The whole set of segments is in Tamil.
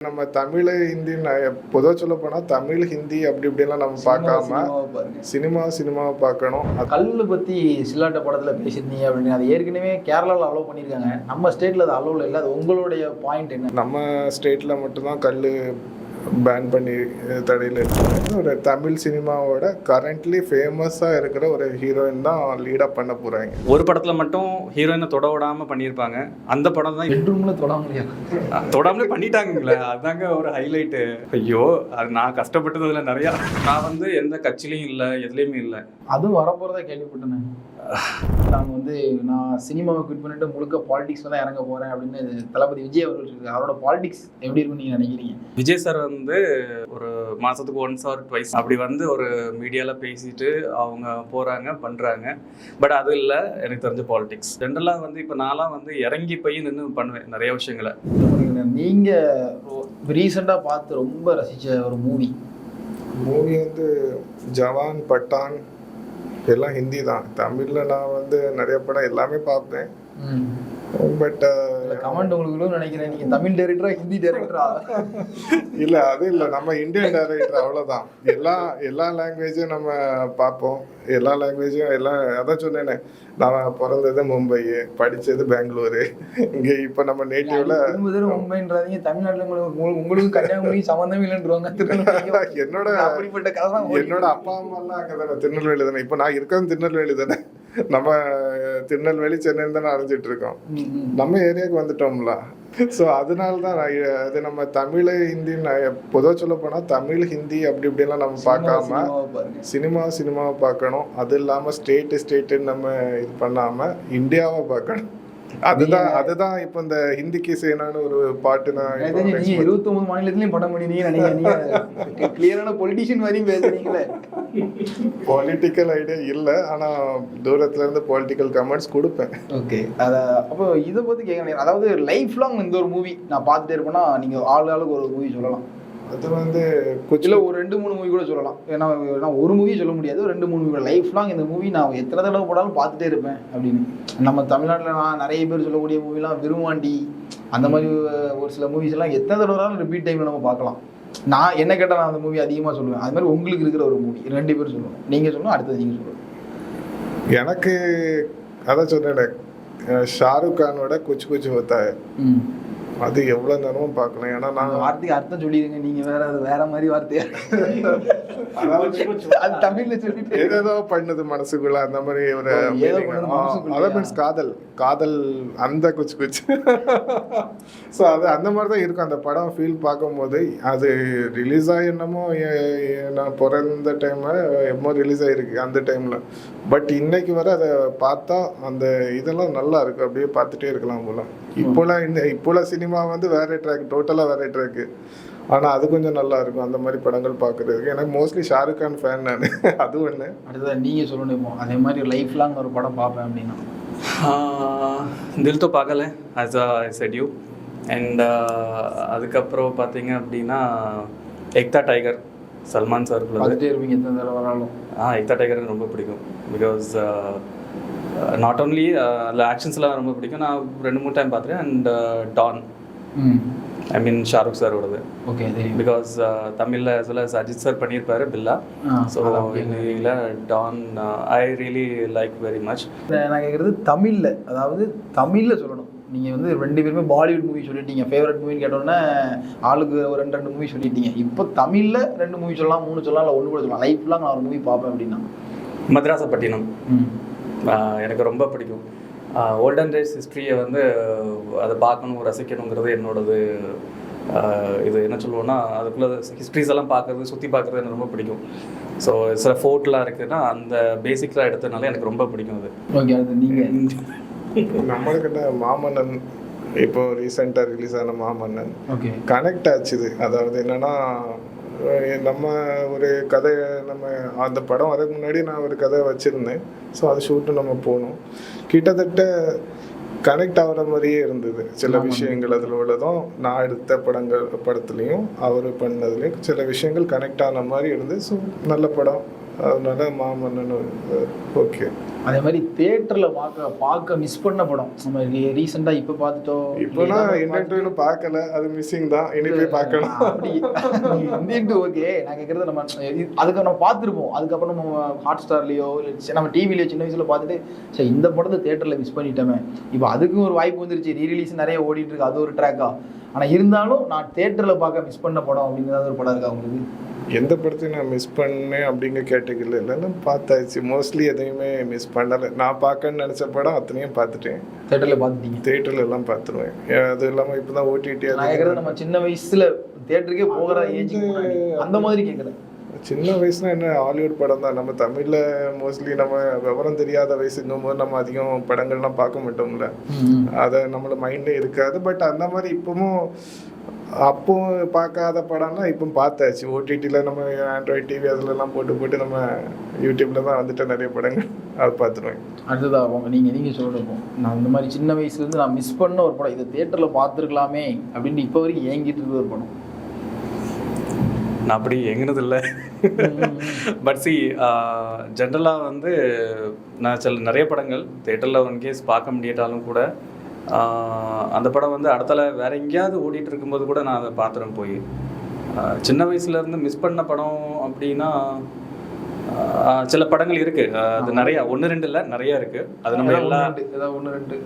நம்ம தமிழ் ஹிந்தி பொதுவாக சொல்ல போனால் தமிழ் ஹிந்தி அப்படி இப்படிலாம் நம்ம பார்க்காம சினிமாவை பார்க்கணும். கல்லு பற்றி சில்லாட்ட படத்தில் பேசியிருந்தீங்க அப்படின்னு அது ஏற்கனவே கேரளாவில் அலோவ் பண்ணியிருக்காங்க. நம்ம ஸ்டேட்டில் அது அலோவில் இல்லை. அது உங்களுடைய பாயிண்ட் என்ன? நம்ம ஸ்டேட்டில் மட்டும்தான் கல் பேன் பண்ணி தடையில் இருக்காங்க. ஒரு தமிழ் சினிமாவோட கரண்ட்லி ஃபேமஸாக இருக்கிற ஒரு ஹீரோயின் தான் லீடாக பண்ண போகிறாங்க. ஒரு படத்தில் மட்டும் ஹீரோயினை தொட விடாமல் பண்ணியிருப்பாங்க. அந்த படம் தான் பெட்ரூமில் தொடாமலே பண்ணிட்டாங்களே, அதுதாங்க ஒரு ஹைலைட்டு. ஐயோ, அது நான் கஷ்டப்பட்டதில் நிறையா. நான் எந்த கட்சியிலையும் இல்லை, எதுலேயுமே இல்லை. அதுவும் வரப்போகிறதா கேள்விப்பட்டேன். நான் சினிமாவை குவிட் பண்ணிட்டு முழுக்க பாலிடிக்ஸில் தான் இறங்க போகிறேன் அப்படின்னு தளபதி விஜய் அவர்கள் இருக்கு. அவரோட பாலிடிக்ஸ் எப்படி இருக்குன்னு நீங்கள் நினைக்கிறீங்க? விஜய் சார் ஒரு மாதத்துக்கு ஒன்ஸ் ஆர் ட்வைஸ் அப்படி ஒரு மீடியாவில் பேசிட்டு அவங்க போகிறாங்க பண்ணுறாங்க. பட் அது இல்லை எனக்கு தெரிஞ்ச பாலிடிக்ஸ். ஜென்ரலாக இப்போ நான்லாம் இறங்கி போய் நின்று பண்ணுவேன் நிறைய விஷயங்களை. நீங்கள் ரீசெண்டாக பார்த்து ரொம்ப ரசித்த ஒரு மூவி ஜவான், பட்டான் எல்லாம் ஹிந்தி தான். தமிழில் நான் நிறைய படம் எல்லாமே பார்ப்பேன். பட் கமெண்ட் உங்களுக்கு நினைக்கிறேன், நீங்கள் தமிழ் டைரக்டரா ஹிந்தி டைரக்டரா? இல்லை, அது இல்லை, நம்ம இந்தியன் டைரக்டர் அவ்வளோதான். எல்லா லாங்குவேஜும் நம்ம பார்ப்போம். எல்லா லாங்குவேஜும் அதான் சொன்னேனே, நான் பிறந்தது மும்பை, படித்தது பெங்களூரு. இங்கே இப்போ நம்ம நேட்டிவ்ல மும்பைன்றாதீங்க. தமிழ்நாட்டில் உங்களுக்கு கன்னியாகுமரி சம்மந்தமே இல்லைன்றாங்க. என்னோட அப்பா அம்மாலாம் அங்கே தானே, திருநெல்வேலி தானே. இப்போ நான் இருக்கிறது திருநெல்வேலி தானே. நம்ம திருநெல்வேலி சென்னைன்னு தானே அரைஞ்சிட்டு இருக்கோம். நம்ம ஏரியாவுக்கு வந்துட்டோம்ல. ஸோ அதனால தான் அது நம்ம தமிழ் ஹிந்தி பொதுவாக சொல்ல போனால் தமிழ் ஹிந்தி அப்படி இப்படிலாம் நம்ம பார்க்காம சினிமாவை பார்க்கணும். அது இல்லாமல் ஸ்டேட்டுன்னு நம்ம இது பண்ணாமல் இந்தியாவை பார்க்கணும். அதுதான் இப்போ இந்த ஹிந்திக்கு சேனான்னு ஒரு பாட்டு நான் 29 மாநிலத்திலையும் படம் பண்ணினீங்க. கிளியரான பொலிட்டிஷியன் வரையும் பேசுறீங்களே. பொலிட்டிக்கல் ஐடியா இல்லை, ஆனால் தூரத்துல இருந்து பொலிட்டிக்கல் கமெண்ட்ஸ் கொடுப்பேன். ஓகே, அப்போ இதை பற்றி கேட்க, அதாவது லைஃப் லாங் இந்த ஒரு மூவி நான் பார்த்துட்டே இருப்பேன்னா நீங்கள் ஆளுக்கு ஒரு மூவி சொல்லலாம். அது கொச்சியில் ஒரு 2-3 மூவி கூட சொல்லலாம். ஏன்னா ஒரு மூவி சொல்ல முடியாது, 2-3 மூவி லைஃப் லாங் இந்த மூவி நான் எத்தனை தடவை போடாலும் பார்த்துட்டே இருப்பேன் அப்படின்னு. நம்ம தமிழ்நாட்டில் நான் நிறைய பேர் சொல்லக்கூடிய மூவிலாம் விரும்மாண்டி அந்த மாதிரி ஒரு சில மூவிஸ் எல்லாம் எத்தனை தடவை ரிப்பீட் டைமில் நம்ம பார்க்கலாம். நான் என்ன கேட்டால் நான் அந்த மூவி அதிகமாக சொல்லுவேன். அது மாதிரி உங்களுக்கு இருக்கிற ஒரு மூவி 2 பேர் சொல்லுவேன். நீங்கள் சொல்லணும், அடுத்தது நீங்கள் சொல்லுவேன். எனக்கு அதான் சொன்னேன், ஷாருக் கானோட குச் குச் ஹோத்தா ஹை. அது எவ்வளோ நேரமும் பார்க்கலாம். ஏன்னா நாங்கள் வார்த்தைக்கு அர்த்தம் சொல்லிடுங்க, நீங்கள் வேற மாதிரி வார்த்தையா அது தமிழில் சொல்லிட்டு ஏதோ பண்ணுது மனசுக்குள்ள அந்த மாதிரி ஒரு மீன்ஸ் காதல் அந்த குச் குச். ஸோ அது அந்த மாதிரி தான் இருக்கும். அந்த படம் ஃபீல் பார்க்கும்போது அது ரிலீஸ் ஆகி என்னமோ நான் பிறந்த டைமில் எப்போ ரிலீஸ் ஆகிருக்கு அந்த டைமில். பட் இன்னைக்கு வர அதை பார்த்தா அந்த இதெல்லாம் நல்லா இருக்கு, அப்படியே பார்த்துட்டே இருக்கலாம் போல. இப்போலாம் சினிமா வேற ட்ராக், டோட்டலாக வேற ட்ராக்கு. ஆனால் அது கொஞ்சம் நல்லா இருக்கும் அந்த மாதிரி படங்கள் பார்க்குறதுக்கு. எனக்கு மோஸ்ட்லி ஷாருக் கான் ஃபேன் நான். அது ஒன்று. அடுத்தது நீங்கள் சொல்லணும், அதே மாதிரி லைஃப் லாங் ஒரு படம் பார்ப்பேன் அப்படின்னா Dil To Pagal Hai as I said you. And அதுக்கப்புறம் பார்த்தீங்க அப்படின்னா எக்தா டைகர், சல்மான் சார் பார்த்துட்டே இருப்பீங்க எத்தனை தடவை வராலும். எக்தா டைகர் எனக்கு ரொம்ப பிடிக்கும். பிகாஸ் நாட் ஓன்லி அதில் ஆக்ஷன்ஸ்லாம் ரொம்ப பிடிக்கும். நான் 2-3 டைம் பார்த்துட்டேன். And Don, I mean Shahrukh சாரோடது. ஓகே, பிகாஸ் தமிழில் as well as Ajith sir பண்ணியிருப்பாரு பில்லா. ஸோ இதில் Don I really like very much. நான் கேட்குறது தமிழில், அதாவது தமிழில் சொல்லணும். நீங்கள் 2 பேருமே பாலிவுட் மூவி சொல்லிட்டீங்க. ஃபேவரட் மூவின்னு கேட்டோன்னே ஆளுக்கு ஒரு 2 மூவி சொல்லிட்டீங்க. இப்போ தமிழில் 2 மூவி சொல்லலாம், 3 சொல்லலாம், இல்லை 1 கூட சொல்லலாம். லைஃப் லாங் நான் ஒரு மூவி பார்ப்பேன் அப்படின்னா மதராசப்பட்டினம் எனக்கு ரொம்ப பிடிக்கும். ஓல்டன் டேஸ் ஹிஸ்ட்ரியை அதை பார்க்கணும், ரசிக்கணுங்கிறது என்னோடது. இது என்ன சொல்லுவோன்னா, அதுக்குள்ளே ஹிஸ்ட்ரிஸ் எல்லாம் பார்க்குறது, சுற்றி பார்க்குறது எனக்கு ரொம்ப பிடிக்கும். ஸோ சில ஃபோர்ட்லாம் இருக்குதுன்னா அந்த பேசிக்லாம் எடுத்ததுனால எனக்கு ரொம்ப பிடிக்கும் அது. ஓகே, அது நீங்கள் நம்மளுக்கு மாமன்னன் இப்போ ரீசெண்டாக ரிலீஸ் ஆன மாமன்னன் ஓகே கனெக்ட் ஆச்சுது. அதாவது என்னன்னா, நம்ம ஒரு கதை, நம்ம அந்த படம் அதுக்கு முன்னாடி நான் ஒரு கதை வச்சுருந்தேன். ஸோ அது ஷூட்டு நம்ம போனோம். கிட்டத்தட்ட கனெக்ட் ஆகிற மாதிரியே இருந்தது சில விஷயங்கள். அதில் உள்ளதும் நான் எடுத்த படத்துலேயும் அவர் பண்ணதுலேயும் சில விஷயங்கள் கனெக்ட் ஆன மாதிரி இருந்தது. ஸோ நல்ல படம், அதனால மாமன்னன் ஓகே. அதே மாதிரி தியேட்டர்ல பார்க்க மிஸ் பண்ண படம் நம்ம ரீசெண்டா இப்ப பார்த்துட்டோம். இப்போனா இன்டர்வியூல பார்க்கல, அது மிஸ்ஸிங் தான், இனி போய் பார்க்கணும். அப்படி ஓகே. நான் கேட்கறது நம்ம அதுக்கு நம்ம பார்த்துருப்போம், அதுக்கப்புறம் நம்ம ஹாட் ஸ்டார்லயோ இல்லை நம்ம டிவிலயோ சின்ன வயசுல பார்த்துட்டு சரி இந்த படத்தை தியேட்டர்ல மிஸ் பண்ணிட்டோமே, இப்போ அதுக்கும் ஒரு வாய்ப்பு வந்துருச்சு, ரீரிலீஸ் நிறைய ஓடிட்டு இருக்கு, அது ஒரு ட்ராக்கா. ஆனா இருந்தாலும் நான் தியேட்டர்ல பார்க்க மிஸ் பண்ண படம் அப்படிங்கிறது ஒரு படம் இருக்கா உங்களுக்கு? எந்த படத்தையும் நான் மிஸ் பண்ணேன் அப்படிங்க கேட்டகிரில இல்லைன்னா பார்த்தாச்சு. மோஸ்ட்லி எதையுமே மிஸ் பண்ணலை. நான் பார்க்கணும்னு நினச்ச படம் அத்தனையும் பார்த்துட்டேன். தியேட்டரில் பார்த்துட்டீங்க? தியேட்டரில் எல்லாம் பார்த்துருவேன். அது இல்லாமல் இப்போ தான் ஓடிடி. நம்ம சின்ன வயசுல தியேட்டருக்கே போகிற ஏஜ் அந்த மாதிரி கேட்குறேன். சின்ன வயசுனா என்ன, ஹாலிவுட் படம் தான். நம்ம தமிழில் மோஸ்ட்லி நம்ம விவரம் தெரியாத வயசுங்கும் போது நம்ம அதிகம் படங்கள்லாம் பார்க்க மாட்டோம்ல, அதை நம்மள மைண்டே இருக்காது. பட் அந்த மாதிரி இப்பவும் அப்போ பார்க்காத படம்னா இப்போ பார்த்தாச்சு. ஓடிடியில் நம்ம ஆண்ட்ராய்ட் டிவி அதிலலாம் போட்டு நம்ம யூடியூப்ல தான் வந்துட்டு நிறைய படங்கள் அதை பார்த்துருவேன். அடுத்ததாக நீங்கள் சொல்லிருப்போம், நான் இந்த மாதிரி சின்ன வயசுலேருந்து நான் மிஸ் பண்ண ஒரு படம், இதை தியேட்டரில் பார்த்துருக்கலாமே அப்படின்னு இப்போ வரைக்கும் ஏங்கிட்டு இருக்கிற ஒரு படம். நான் அப்படி எங்கினது இல்லை. பட் சி ஜென்ரலாக வந்து நான் நிறைய படங்கள் தியேட்டரில் ஒன் கேஸ் பார்க்க முடியாட்டாலும் கூட அந்த படம் வந்து அடுத்தால வேற எங்கேயாவது ஓடிட்டு இருக்கும்போது கூட நான் அதை பார்த்துறேன் போய். சின்ன வயசுலேருந்து மிஸ் பண்ண படம் அப்படின்னா சில படங்கள் இருக்கு, அது நிறையா, 1-2 இல்லை, நிறையா இருக்கு. அது நம்ம எல்லாம் 1-2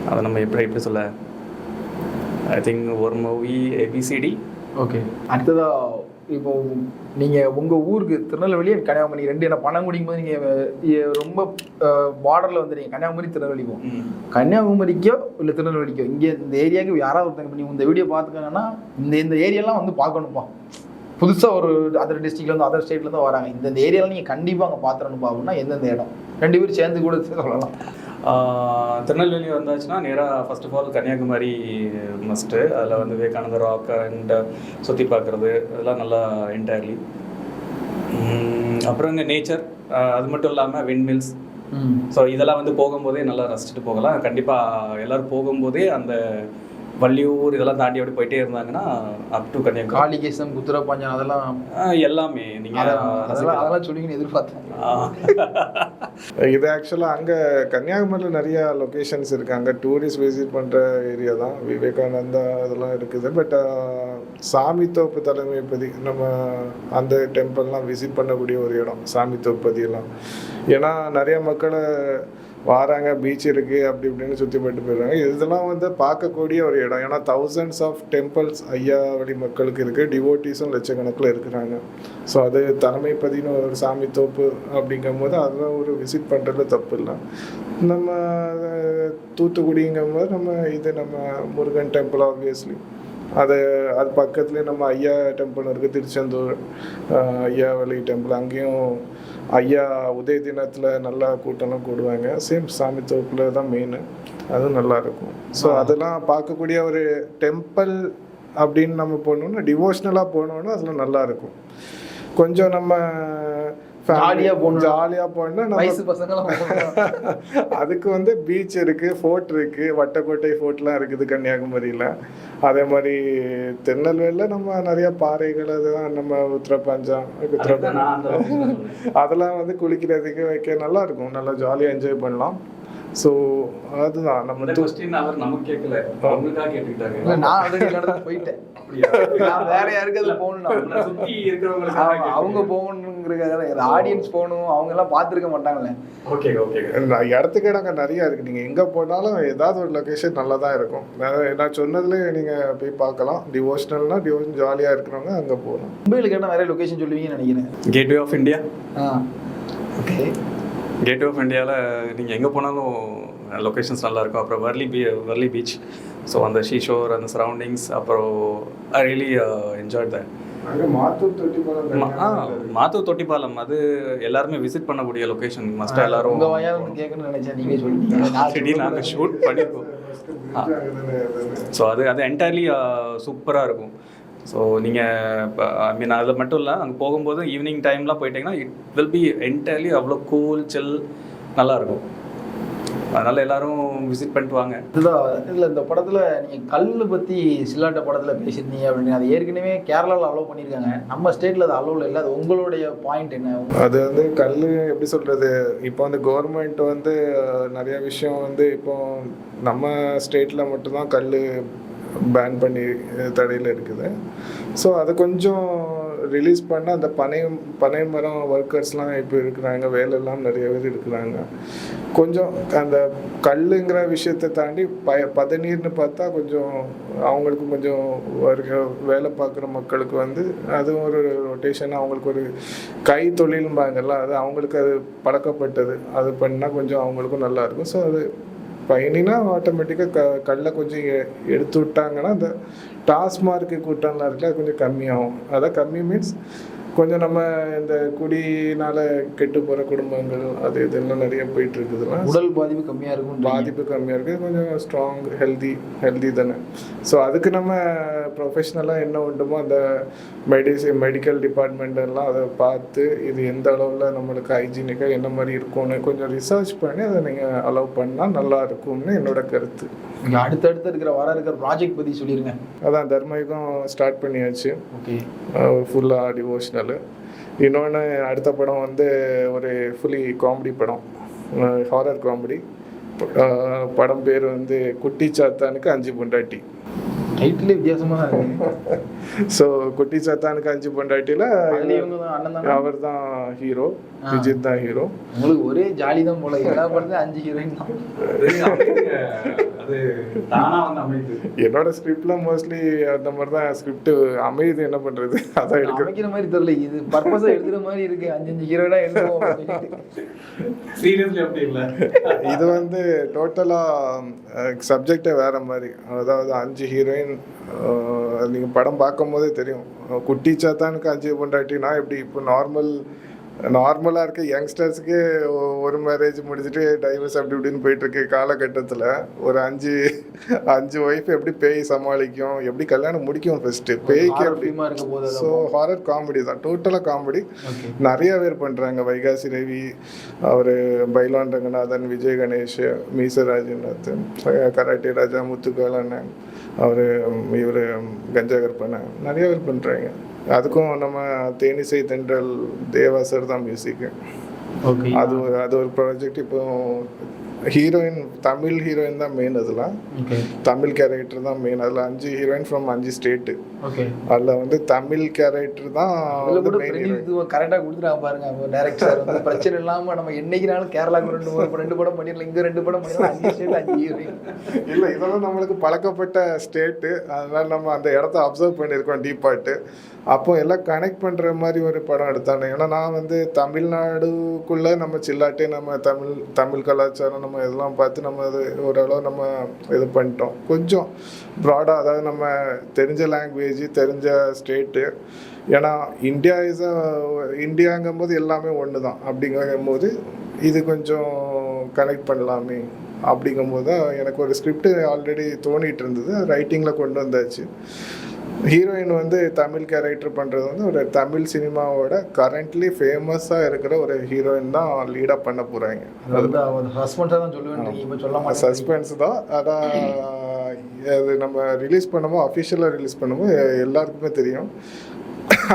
அதை நம்ம எப்படி சொல்ல, ஐ திங்க் ஒரு மூவி ABCD. ஓகே. அடுத்ததாக இப்போ நீங்கள் உங்கள் ஊருக்கு திருநெல்வேலி கன்னியாகுமரி ரெண்டு என்ன பணம் குடிக்கும் போது நீங்கள் ரொம்ப பார்டரில் வந்துடுங்க, கன்னியாகுமரி திருநெல்வேலி போகும். கன்னியாகுமரிக்கோ இல்லை திருநெல்வேலிக்கோ இங்கே இந்த ஏரியாவுக்கு யாராவது ஒருத்தங்க பண்ணி இந்த வீடியோ பார்த்துக்காங்கன்னா இந்த ஏரியாலாம் வந்து பார்க்கணும்ப்பா, புதுசாக ஒரு அதர் டிஸ்ட்ரிக்ட்லேருந்து அதர் ஸ்டேட்லேருந்து வராங்க, இந்த ஏரியாவில் நீங்கள் கண்டிப்பாக அங்கே பார்த்துடணும்ப்பா அப்படின்னா எந்தெந்த இடம்? 2 பேரும் சேர்ந்து கூட சொல்லலாம். திருநெல்வேலி வந்தாச்சுன்னா நேராக first of all Kanyakumari must. அதில் வந்து விவேகானந்த ராக் அண்ட் சுற்றி பார்க்குறது அதெல்லாம் நல்லா என்டையர்லி. அப்புறம் இங்கே நேச்சர், அது மட்டும் இல்லாமல் விண்ட்மில்ஸ். ஸோ இதெல்லாம் வந்து போகும்போதே நல்லா ரசிச்சுட்டு போகலாம். கண்டிப்பாக எல்லோரும் போகும்போதே அந்த வள்ளியூர் இதெல்லாம் தாண்டி அப்படி போயிட்டே இருந்தாங்கன்னா அப் டு கன்னியாகுமரி, காளிகேசம், குதிரைப்பாஞ்சான் அதெல்லாம் எல்லாமே நீங்கள் அதெல்லாம் சொல்லிங்கன்னு எதிர்பார்த்தேன். இது ஆக்சுவலாக அங்கே கன்னியாகுமரியில் நிறையா லொக்கேஷன்ஸ் இருக்குது. அங்கே டூரிஸ்ட் விசிட் பண்ணுற ஏரியா தான், விவேகானந்தா இதெல்லாம் இருக்குது. பட் சாமித்தோப்பு தலைமைப்பதி நம்ம அந்த டெம்பிள்லாம் விசிட் பண்ணக்கூடிய ஒரு இடம் சாமித்தோப்பதியெல்லாம். ஏன்னா நிறைய மக்களை வராங்க, பீச் இருக்குது அப்படி இப்படின்னு சுற்றி போட்டு போயிடுறாங்க. இதெல்லாம் வந்து பார்க்கக்கூடிய ஒரு இடம். ஏன்னா thousands ஆஃப் டெம்பிள்ஸ் ஐயா வழி மக்களுக்கு இருக்குது, டிவோட்டிஸும் லட்சக்கணக்கில் இருக்கிறாங்க. ஸோ அது தலைமைப்பதினு ஒரு சாமி தோப்பு அப்படிங்கும் போது அதெல்லாம் ஒரு விசிட் பண்ணுறதுல தப்பு இல்லை. நம்ம தூத்துக்குடிங்கும் போது நம்ம முருகன் டெம்பிள் ஆப்வியஸ்லி அது பக்கத்துலேயே நம்ம ஐயா டெம்பிள் இருக்குது, திருச்செந்தூர் ஐயா வழி டெம்பிள். அங்கேயும் ஐயா உதய தினத்தில் நல்லா கூட்டம்லாம் கூடுவாங்க. சேம் சாமி தோப்பில் தான் மெயின், அதுவும் நல்லாயிருக்கும். ஸோ அதெல்லாம் பார்க்கக்கூடிய ஒரு டெம்பிள் அப்படின்னு நம்ம போனோம்னா, டிவோஷ்னலாக போனோம்னா அதெல்லாம் நல்லாயிருக்கும். கொஞ்சம் நம்ம ஜாலியாக போனோம்னா அதுக்கு வந்து பீச் இருக்குது, ஃபோர்ட் இருக்குது, வட்டக்கோட்டை ஃபோர்ட்லாம் இருக்குது கன்னியாகுமரியில். அதே மாதிரி திருநெல்வேலியில் நம்ம நிறைய பாறைகள், அதுதான் நம்ம உத்திரப்பாஞ்சம் அதெல்லாம் வந்து குளிக்கிறதுக்கு வைக்க நல்லா இருக்கும், நல்லா ஜாலியாக என்ஜாய் பண்ணலாம். ஸோ அதுதான் நம்ம அவர் நமக்கு கேட்கல, அவங்களுக்காக கேட்டுக்கிட்டாங்க. நான் ஆல்ரெடி நடந்து போயிட்டேன், வேற யாருக்காவது போகணும், சுற்றி இருக்கிறவங்களுக்கு அவங்க போகணுங்கிறதுக்காக ஆடியன்ஸ் போகணும், அவங்க எல்லாம் பார்த்துருக்க மாட்டாங்களே. Okay okay. இடத்துக்கு இடங்க நிறையா இருக்குது, நீங்கள் எங்கே போனாலும் ஏதாவது ஒரு லொக்கேஷன் நல்லா தான் இருக்கும். நான் சொன்னதுலேயே நீங்கள் போய் பார்க்கலாம். டிவோஷனல்னா டிவோஷன் ஜாலியாக இருக்கிறவங்க அங்கே போகணும். மும்பையில் கேட்டால் நிறைய லொக்கேஷன் சொல்லுவீங்கன்னு நினைக்கிறேன். Gateway of India. Okay. Gateway of இந்தியாவில் நீங்கள் எங்கே போனாலும் லொக்கேஷன்ஸ் நல்லாயிருக்கும். அப்புறம் வர்லி பீச், ஸோ அந்த ஷீஷோர் அந்த சரௌண்டிங்ஸ், அப்புறம் I really enjoy that. Mathur Thottippalam அது எல்லாருமே விசிட் பண்ணக்கூடிய லொக்கேஷன், மஸ்ட்டாக எல்லாரும். உங்கள் வாயால் கேட்கணும்னு நினச்சேன், நீங்கள் சொல்லிட்டீங்க. நாங்கள் ஷூட் பண்ணியிருக்கோம். ஸோ அது என்டையர்லி சூப்பராக இருக்கும். ஸோ நீங்கள் ஐ மீன் அதில் மட்டும் இல்லை, அங்கே போகும்போது ஈவினிங் டைம்லாம் போயிட்டீங்கன்னா இட் வில் பி என்டையர்லி அவ்வளோ கூல் சில் நல்லாயிருக்கும். அதனால் எல்லாரும் விசிட் பண்ணிட்டு வாங்க. இதுதான் இதில் இந்த படத்தில் நீங்கள் கல் பற்றி சில்லாட்ட படத்தில் பேசியிருந்தீங்க அப்படின்னு, அது ஏற்கனவே கேரளாவில் அலோவ் பண்ணியிருக்காங்க, நம்ம ஸ்டேட்டில் அது அலோவில் இல்லை. அது உங்களுடைய பாயிண்ட் என்ன? அது வந்து கல் எப்படி சொல்கிறது, இப்போ வந்து கவர்மெண்ட் வந்து நிறைய விஷயம் வந்து இப்போ நம்ம ஸ்டேட்டில் மட்டும்தான் கல் பேன் பண்ணி தடையில் இருக்குது. ஸோ அது கொஞ்சம் ரிலீஸ் பண்ண அந்த பனை மரம் ஒர்க்கர்ஸ்லாம் இப்போ இருக்கிறாங்க, வேலையெல்லாம் நிறைய பேர் இருக்கிறாங்க. கொஞ்சம் அந்த கல்லுங்கிற விஷயத்தை தாண்டி பதநீர்னு பார்த்தா கொஞ்சம் அவங்களுக்கு கொஞ்சம் வேலை பார்க்குற மக்களுக்கு வந்து அதுவும் ஒரு ரொட்டேஷன், அவங்களுக்கு ஒரு கை தொழில்பாங்கல்ல, அது அவங்களுக்கு அது பழக்கப்பட்டது, அது பண்ணால் கொஞ்சம் அவங்களுக்கும் நல்லாயிருக்கும். ஸோ அது பயணினா ஆட்டோமேட்டிக்காக கல்லை கொஞ்சம் எடுத்து விட்டாங்கன்னா அந்த டாஸ்மார்க்கு கூட்டம்லாம் இருக்குல்ல, அது கொஞ்சம் கம்மியாகும். அதான் கம்மி மீன்ஸ் கொஞ்சம் நம்ம இந்த குடினால கெட்டு போகிற குடும்பங்கள் அது இதெல்லாம் நிறைய போயிட்டு இருக்குதுன்னா உடல் பாதிப்பு கம்மியாக இருக்கும். பாதிப்பு கம்மியாக இருக்குது, கொஞ்சம் ஸ்ட்ராங் ஹெல்தி தானே. ஸோ அதுக்கு நம்ம ப்ரொஃபஷ்னலாக என்ன உண்டுமோ அந்த மெடிக்கல் டிபார்ட்மெண்ட் எல்லாம் அதை பார்த்து இது எந்த அளவில் நம்மளுக்கு ஹைஜீனிக்காக என்ன மாதிரி இருக்கும்னு கொஞ்சம் ரிசர்ச் பண்ணி அதை நீங்கள் அலோவ் பண்ணால் நல்லா இருக்கும்னு என்னோட கருத்து. நீங்கள் அடுத்தடுத்து இருக்கிற ப்ராஜெக்ட் பற்றி சொல்லிடுங்க. அதான் தர்மயுகம் ஸ்டார்ட் பண்ணியாச்சு. ஓகே, ஃபுல்லாக டிவோஷனல். இன்னொன்று அடுத்த படம் வந்து ஒரு ஃபுல்லி காமெடி படம், ஹாரர் காமெடி படம். பேர் வந்து குட்டி சாத்தானுக்கு 5 பொண்டாட்டி. டைட்டிலே வித்தியாசமாக தான் இருக்கு. ஸோ குட்டி சாத்தானுக்கு 5 பொண்டாட்டியில் அவர் தான் ஹீரோ, விஜித் தான் ஹீரோ. உங்களுக்கு ஒரே ஜாலி தான் போல, எல்லா படத்தையும் 5 ஹீரோயின் தான். என்னோட ஸ்கிரிப்ட்ல மோஸ்ட்லி அந்த மாதிரி தான் ஸ்கிரிப்ட் அமையுது, என்ன பண்றது, அதான் அமைக்கிற மாதிரி தெரியல. இது பர்பஸா எழுதுற மாதிரி இருக்கு, 5 ஹீரோனா எழுதுவோம். சீரியஸ்லி அப்படி இல்லை, இது வந்து டோட்டலா சப்ஜெக்டே வேற மாதிரி. அதாவது 5 ஹீரோயின் நீங்கள் படம் பார்க்கும் போதே தெரியும். குட்டி சாத்தானுக்கு 5 பொண்டாட்டினா எப்படி இப்போ நார்மலாக இருக்க யங்ஸ்டர்ஸுக்கு ஒரு மேரேஜ் முடிச்சுட்டு டைவர்ஸ் அப்படி இப்படின்னு போயிட்டுருக்கு காலகட்டத்தில் ஒரு 5 ஒய்ஃப் எப்படி பேய் சமாளிக்கும், எப்படி கல்யாணம் முடிக்கும் ஃபர்ஸ்ட்டு பேய்க்கு எப்படி. ஸோ ஹாரர் காமெடி தான், டோட்டலாக காமெடி. நிறைய பேர் பண்ணுறாங்க, வைகாசி ரவி, அவர் பைலான் ரங்கநாதன், விஜய் கணேஷ், மீச ராஜநாத், கராட்டே ராஜா, முத்துக்காலண்ணன், அவர் இவர் கஞ்சா கற்பனை, நிறைய பேர் பண்ணுறாங்க. அதுக்கும் நம்ம தேனிசை தென்றல் தேவாசர் தான் மியூசிக்கு. அது ஒரு ப்ராஜெக்ட். இப்போ ஹீரோயின் தமிழ் ஹீரோயின் தான் மெயின், அதெல்லாம் தமிழ் கேரக்டர் தான் மெயின். அதில் 5 ஹீரோயின் ஃப்ரம் 5 ஸ்டேட்டு. அதில் வந்து தமிழ் கேரக்டர் தான் கரெக்டாக கொடுத்துட்டாங்க பாருங்க. டைரக்டர் வந்து பிரச்சனை இல்லாமல் நம்ம என்னைக்குனாலும் கேரளாவுக்கு 2 படம் பண்ணிடலாம், இங்கே 2 படம் பண்ணிடலாம், 5 ஸ்டேட் 5 ஹீரோயின். இல்லை, இதெல்லாம் நம்மளுக்கு பழக்கப்பட்ட ஸ்டேட்டு, அதனால நம்ம அந்த இடத்த அப்சர்வ் பண்ணியிருக்கோம் டீப்பாட்டு. அப்போ எல்லாம் கனெக்ட் பண்ணுற மாதிரி ஒரு படம் எடுத்தானே. ஏன்னா நான் வந்து தமிழ்நாடுக்குள்ளே நம்ம சில்லாட்டே நம்ம தமிழ் கலாச்சாரம் நம்ம இதெல்லாம் பார்த்து நம்ம அது ஓரளவு நம்ம இது பண்ணிட்டோம் கொஞ்சம் ப்ராடாக. அதாவது நம்ம தெரிஞ்ச லாங்குவேஜ், தெரிஞ்ச ஸ்டேட்டு. ஏன்னா இந்தியாங்கும்போது எல்லாமே ஒன்று தான். அப்படிங்கும்போது இது கொஞ்சம் கனெக்ட் பண்ணலாமே அப்படிங்கும்போது தான் எனக்கு ஒரு ஸ்கிரிப்ட் ஆல்ரெடி தோணிகிட்டு இருந்தது, ரைட்டிங்கில் கொண்டு வந்தாச்சு. ஹீரோயின் வந்து தமிழ் கேரக்டர் பண்ணுறது வந்து ஒரு தமிழ் சினிமாவோட கரண்ட்லி ஃபேமஸாக இருக்கிற ஒரு ஹீரோயின் தான் லீடாக பண்ண போகிறாங்க. சஸ்பென்ஸ் தான். அதான் அது நம்ம ரிலீஸ் பண்ணுமோ, அஃபிஷியலாக ரிலீஸ் பண்ணுமோ எல்லாருக்குமே தெரியும்.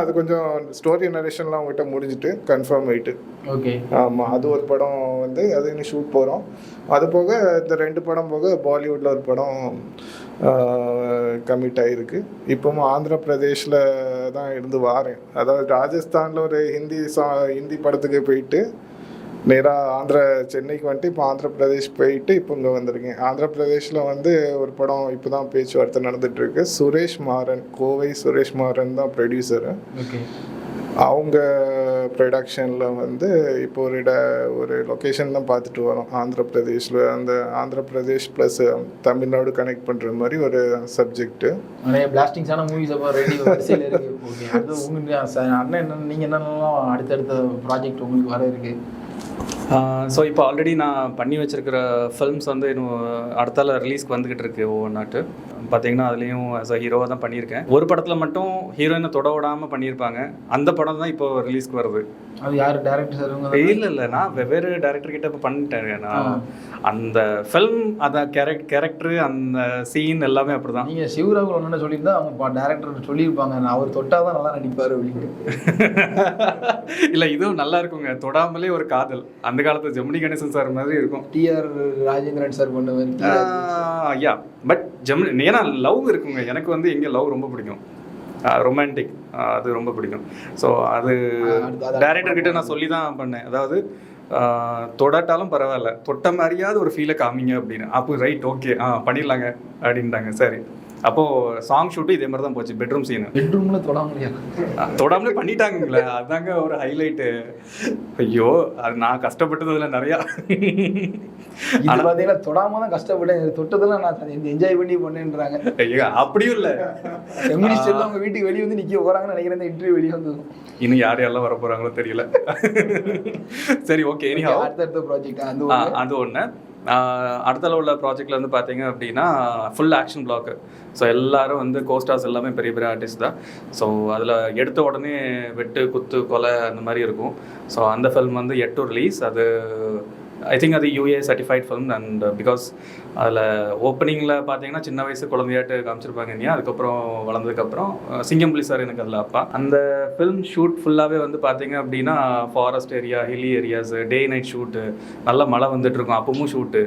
அது கொஞ்சம் ஸ்டோரி நரேஷன்லாம் அவங்ககிட்ட முடிஞ்சிட்டு கன்ஃபார்ம் ஆகிட்டு. ஓகே, ஆமாம், அது ஒரு படம் வந்து அது இன்னும் ஷூட் போகிறோம். அது போக இந்த 2 படம் போக பாலிவுட்டில் ஒரு படம் கமிட் ஆகிருக்கு. இப்போவும் ஆந்திர பிரதேஷில் தான் இருந்து வாரேன். அதாவது ராஜஸ்தானில் ஒரு ஹிந்தி படத்துக்கு போயிட்டு நேராக சென்னைக்கு வந்துட்டு இப்போ ஆந்திர பிரதேஷ் போயிட்டு இப்போ இங்கே வந்திருக்கேன். ஆந்திர பிரதேஷில் வந்து ஒரு படம் இப்போ தான் பேச்சுவார்த்தை நடந்துகிட்ருக்கு. சுரேஷ் மாறன், கோவை சுரேஷ் மாறன் தான் ப்ரொடியூசரு. அவங்க ப்ரொடக்ஷனில் வந்து இப்போ ஒரு லொக்கேஷன் தான் பார்த்துட்டு வரோம் ஆந்திர பிரதேஷில். அந்த ஆந்திர பிரதேஷ் ப்ளஸ் தமிழ்நாடு கனெக்ட் பண்ணுற மாதிரி ஒரு சப்ஜெக்ட்டு. நிறைய பிளாஸ்டிங்ஸான மூவிஸ் அப்போ ரெடி வரிசையில் இருக்குது. ஓகே, அது உங்களுக்கு அண்ணன் நீங்கள் என்னென்னலாம் அடுத்தடுத்த ப்ராஜெக்ட் உங்களுக்கு வர இருக்குது? ஸோ இப்போ ஆல்ரெடி நான் பண்ணி வச்சுருக்கிற ஃபில்ம்ஸ் வந்து இன்னும் அடுத்தால ரிலீஸ்க்கு வந்துக்கிட்டு இருக்கு ஒவ்வொன்றாட்டு. பார்த்தீங்கன்னா அதுலேயும் ஆஸ் அ ஹீரோவாக தான் பண்ணியிருக்கேன். ஒரு படத்தில் மட்டும் ஹீரோயினை தொட விடாமல் பண்ணியிருப்பாங்க. அந்த படம் தான் இப்போ ரிலீஸ்க்கு வருது. அது யார் டேரக்டர் சார்? இல்லை நான் வெவ்வேறு டேரக்டர் கிட்ட இப்போ பண்ணிட்டேன். நான் அந்த ஃபில்ம் அந்த கேரக்டரு அந்த சீன் எல்லாமே அப்படி தான். நீங்கள் சிவராகுல் ஒன்று சொல்லியிருந்தா அவங்க டேரக்டர் சொல்லியிருப்பாங்க, நான் அவர் தொட்டால் தான் நல்லா நடிப்பார் அப்படின்னு. இல்லை இதுவும் நல்லா இருக்குங்க, தொடாமலே ஒரு காதல். அந்த காலத்து ஜெமினி கணேசன் சார் மாதிரி இருக்கும். டிஆர் ராஜேந்திரன் சார் பண்ண மாதிரி. ஐயா பட் ஜெமினி ஏன்னா லவ் இருக்குங்க. எனக்கு வந்து எங்கே லவ் ரொம்ப பிடிக்கும், ரொமான்டிக், அது ரொம்ப பிடிக்கும். ஸோ அது டைரக்டர்கிட்ட நான் சொல்லி தான் பண்ணேன். அதாவது தொடாட்டாலும் பரவாயில்ல, தொட்ட மாதிரியாவது ஒரு ஃபீலை காமிங்க அப்படின்னு. அப்போ ரைட் ஓகே பண்ணிடலாங்க அப்படின்ட்டாங்க. சரி, அப்போது சாங் ஷூட்டு இதே மாதிரி தான் போச்சு. பெட்ரூம் சீனு பெட்ரூமில் தொடாமலே பண்ணிட்டாங்களே, அதாங்க ஒரு ஹைலைட்டு. ஐயோ அது நான் கஷ்டப்பட்டதுல நிறையா. பார்த்தீங்கன்னா தொடாமல் தான் கஷ்டப்பட்டேன், தொட்டதெல்லாம் நான் என்ஜாய் பண்ணி பண்ணேன்றாங்க. ஐயா அப்படியும் இல்லை, ஃபெமினிஸ்ட் எல்லாம் அவங்க வீட்டுக்கு வெளியே வந்து நிற்க போகிறாங்கன்னு நினைக்கிறேன். இந்த இன்டர்வியூ வெளியே வந்து இன்னும் யார் யாரெல்லாம் வர போகிறாங்களோ தெரியல. சரி ஓகே, அடுத்த ப்ராஜெக்ட் அது ஒன்று. அடுத்தல உள்ள ப்ராஜெக்டில் வந்து பார்த்தீங்க அப்படின்னா ஃபுல் ஆக்ஷன் பிளாக்கு. ஸோ எல்லோரும் வந்து கோஸ்டார்ஸ் எல்லாமே பெரிய பெரிய ஆர்டிஸ்ட் தான். ஸோ அதில் எடுத்த உடனே வெட்டு குத்து கொலை அந்த மாதிரி இருக்கும். ஸோ அந்த ஃபில்ம் வந்து yet to ரிலீஸ். அது ஐ திங்க் அது UA certified film. And because அதில் ஓப்பனிங்கில் பார்த்தீங்கன்னா சின்ன வயசு குழந்தையாட்டு காமிச்சிருப்பாங்க இல்லையா. அதுக்கப்புறம் வளர்ந்ததுக்கப்புறம் சிங்கம்புலி சார் எனக்கு அதில் அப்பா. அந்த ஃபில்ம் ஷூட் ஃபுல்லாகவே வந்து பார்த்தீங்க அப்படின்னா forest area, hilly areas, day night shoot, நல்லா மழை வந்துட்டுருக்கும், அப்பவும் ஷூட்டு.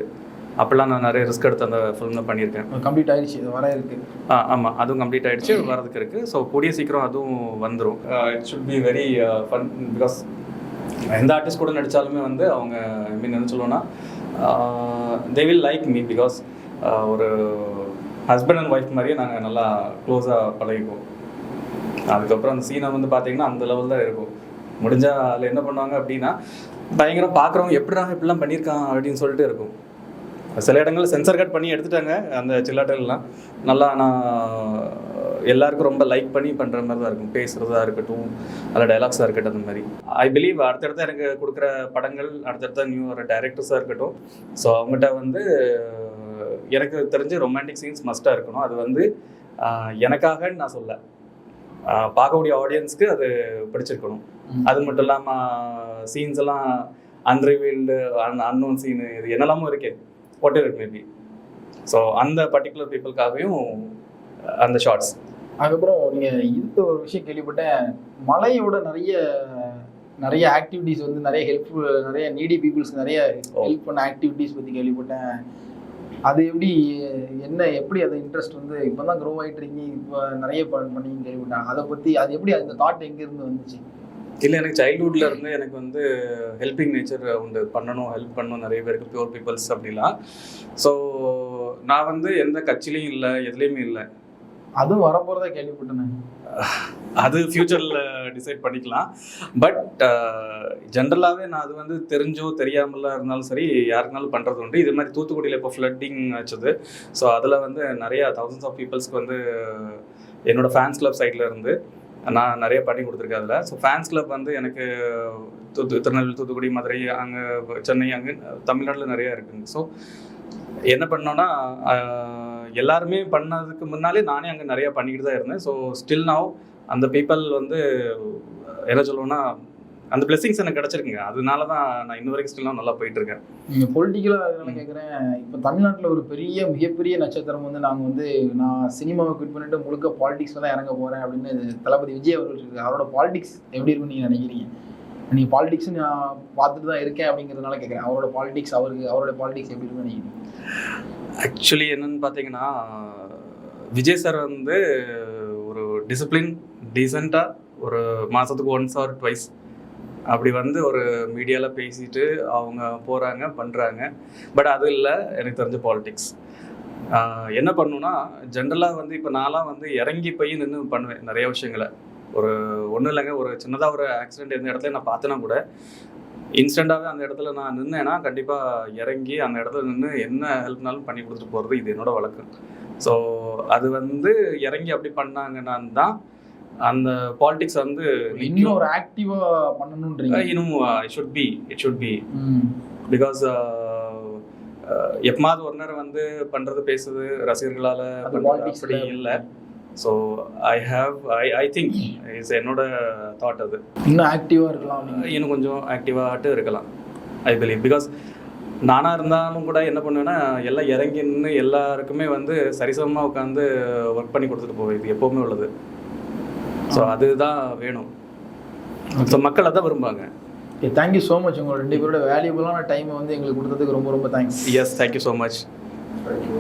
அப்போல்லாம் நான் நிறைய ரிஸ்க் எடுத்து அந்த ஃபில்மில் பண்ணியிருக்கேன். கம்ப்ளீட் ஆகிடுச்சு, வர இருக்குது. ஆமாம், அதுவும் கம்ப்ளீட் ஆகிடுச்சு, வரதுக்கு இருக்குது. ஸோ கூடிய சீக்கிரம் அதுவும் வந்துடும். It should be very fun. Because எந்த ஆர்டிஸ்ட் கூட நடித்தாலுமே வந்து அவங்க ஐ மீன் என்ன சொல்லுவோன்னா they will like me. Because ஒரு ஹஸ்பண்ட் அண்ட் ஒய்ஃப் மாதிரியே நாங்கள் நல்லா க்ளோஸாக பழகிக்குவோம். அதுக்கப்புறம் அந்த சீனை வந்து பார்த்தீங்கன்னா அந்த லெவல் தான் இருக்கும். முடிஞ்சால் அதில் என்ன பண்ணுவாங்க அப்படின்னா பயங்கரம் பார்க்குறவங்க இப்படிலாம் பண்ணியிருக்கான் அப்படின்னு சொல்லிட்டு இருக்கும். சில இடங்களில் சென்சர் கட் பண்ணி எடுத்துட்டாங்க அந்த சில்லாட்டெல்லாம். நல்லா நான் எல்லாருக்கும் ரொம்ப லைக் பண்ணி பண்ணுற மாதிரி தான் இருக்கும். பேசுகிறதா இருக்கட்டும், அதில் டைலாக்ஸாக இருக்கட்டும், அந்த மாதிரி. ஐ பிலீவ் அடுத்தடுத்த எனக்கு கொடுக்குற படங்கள், அடுத்தடுத்த நியூ ஒரு டைரக்டர்ஸாக இருக்கட்டும், ஸோ அவங்ககிட்ட வந்து எனக்கு தெரிஞ்ச ரொமான்டிக் சீன்ஸ் மஸ்ட்டாக இருக்கணும். அது வந்து எனக்காகன்னு நான் சொல்ல, பார்க்கக்கூடிய ஆடியன்ஸ்க்கு அது பிடிச்சிருக்கணும். அது மட்டும் இல்லாமல் சீன்ஸ் எல்லாம் அன்ரிவீல்டு, அன்னோன் சீனு, இது என்னெல்லாமும் இருக்கே, what ever it maybe. So அந்த பர்டிகுலர் பீப்புளுக்காகவும் அந்த ஷார்ட்ஸ். அதுக்கப்புறம் நீங்கள் இது ஒரு விஷயம் கேள்விப்பட்டேன், மலையோட நிறைய ஆக்டிவிட்டீஸ் வந்து நிறைய ஹெல்ப்ஃபுல், நிறைய நீடி பீப்புள்ஸ்க்கு நிறைய ஹெல்ப் பண்ண ஆக்டிவிட்டீஸ் பற்றி கேள்விப்பட்டேன். அது எப்படி அது இன்ட்ரெஸ்ட் வந்து இப்போ தான் க்ரோ ஆகிட்டு இருக்கீங்க, இப்போ நிறைய பண்ணிங்கன்னு கேள்விப்பட்டேன். அதை பற்றி அது எப்படி அந்த தாட் எங்கேருந்து வந்துச்சு? இல்லை, எனக்கு சைல்ட்ஹுட்டில் இருந்து எனக்கு வந்து ஹெல்பிங் நேச்சர் உண்டு. ஹெல்ப் பண்ணணும் நிறைய பேருக்கு, பியூர் பீப்புள்ஸ் அப்படிலாம். ஸோ நான் வந்து எந்த கட்சிலையும் இல்லை, எதுலேயுமே இல்லை. அதுவும் வரப்போகிறதா கேள்விப்பட்டேன். அது ஃப்யூச்சரில் டிசைட் பண்ணிக்கலாம். பட் ஜென்ரலாகவே நான் அது வந்து தெரிஞ்சோ தெரியாமலாம் இருந்தாலும் சரி, யாருக்குனாலும் பண்ணுறது உண்டு. இது மாதிரி தூத்துக்குடியில் இப்போ ஃப்ளட்டிங் ஆச்சுது. ஸோ அதில் வந்து நிறையா தௌசண்ட்ஸ் ஆஃப் பீப்புள்ஸ்க்கு வந்து என்னோடய ஃபேன்ஸ் கிளப் சைடில் இருந்து நான் நிறைய பண்ணி கொடுத்துருக்கேன் அதில். ஸோ ஃபேன்ஸ் கிளப் வந்து எனக்கு திருநெல்வேலி, தூத்துக்குடி, மதுரை, அங்கே சென்னை, அங்கே தமிழ்நாட்டில் நிறையா இருக்குங்க. ஸோ என்ன பண்ணோன்னா எல்லாருமே பண்ணதுக்கு முன்னாலே நானே அங்கே நிறையா பண்ணிக்கிட்டு தான் இருந்தேன். ஸோ ஸ்டில் நவ் அந்த பீப்புள் வந்து என்ன சொல்லுவோன்னா அந்த பிளெஸிங்ஸ் எனக்கு கிடச்சிருக்குங்க. அதனால தான் நான் இன்ன வரைக்கும் ஸ்டில் நல்லா போயிட்டுருக்கேன். நீங்கள் பொலிட்டிக்கலாக அதனால கேட்குறேன். இப்போ தமிழ்நாட்டில் ஒரு மிகப்பெரிய நட்சத்திரம் வந்து நான் சினிமாவை குவிட் பண்ணிட்டு முழுக்க பாலிடிக்ஸில் தான் இறங்க போகிறேன் அப்படின்னு தளபதி விஜய் அவர்கள் சொல்லியிருக்காரு. அவரோட பாலிடிக்ஸ் எப்படி இருக்குன்னு நீங்கள் நினைக்கிறீங்க? நீங்கள் பாலிடிக்ஸ் நான் பார்த்துட்டு தான் இருக்கேன் அப்படிங்கிறதுனால கேட்குறேன். அவரோட பாலிடிக்ஸ் எப்படி இருக்குன்னு நினைக்கிறீங்க? ஆக்சுவலி என்னன்னு பார்த்தீங்கன்னா, விஜய் சார் வந்து ஒரு டிசிப்ளின், டீசெண்டாக ஒரு மாதத்துக்கு ஒன்ஸ் ஆர் ட்வைஸ் அப்படி வந்து ஒரு மீடியாவில் பேசிட்டு அவங்க போகிறாங்க, பண்ணுறாங்க. பட் அது இல்லை எனக்கு தெரிஞ்ச பாலிடிக்ஸ். என்ன பண்ணுன்னா, ஜென்ரலாக வந்து இப்போ நான்லாம் வந்து இறங்கி போய் நின்று பண்ணுவேன் நிறைய விஷயங்களை. ஒன்றும் இல்லைங்க, ஒரு சின்னதாக ஒரு ஆக்சிடென்ட் எந்த இடத்துல நான் பார்த்தேன்னா கூட இன்ஸ்டண்ட்டாகவே அந்த இடத்துல நான் நின்னேன்னா கண்டிப்பாக இறங்கி அந்த இடத்துல நின்று என்ன ஹெல்ப்னாலும் பண்ணி கொடுத்துட்டு போகிறது இது என்னோட வழக்கம். ஸோ அது வந்து இறங்கி அப்படி பண்ணாங்கன்னா தான் அந்த பாலிடிக்ஸ் வந்து இன்னும் ஒரு ஆக்டிவாக பண்ணணுன்றீங்க. இன்னும் இட் ஷுட் பி பிகாஸ் எப்பமாவது ஒரு நேரம் வந்து பண்ணுறது பேசுது ரசிகர்களால் அது politics அப்படி இல்லை. ஸோ ஐ திங்க் இஸ் என்னோட தாட் அது. இன்னும் ஆக்டிவாக இருக்கலாம், இன்னும் கொஞ்சம் ஆக்டிவாகட்டு இருக்கலாம் ஐ பிலீவ். பிகாஸ் நானாக இருந்தாலும் கூட என்ன பண்ணுவேன்னா எல்லாம் இறங்கி நின்று எல்லாருக்குமே வந்து சரிசமமாக உட்காந்து ஒர்க் பண்ணி கொடுத்துட்டு போவேன். இது எப்போவுமே உள்ளது. ஸோ அதுதான் வேணும். ஸோ மக்கள் அதான் விரும்புவாங்க. Okay, thank you so much. உங்களோட 2 பேரோட வேல்யூபிளான டைமை வந்து எங்களுக்கு கொடுத்ததுக்கு ரொம்ப ரொம்ப thanks. Yes, thank you so much. Thank you.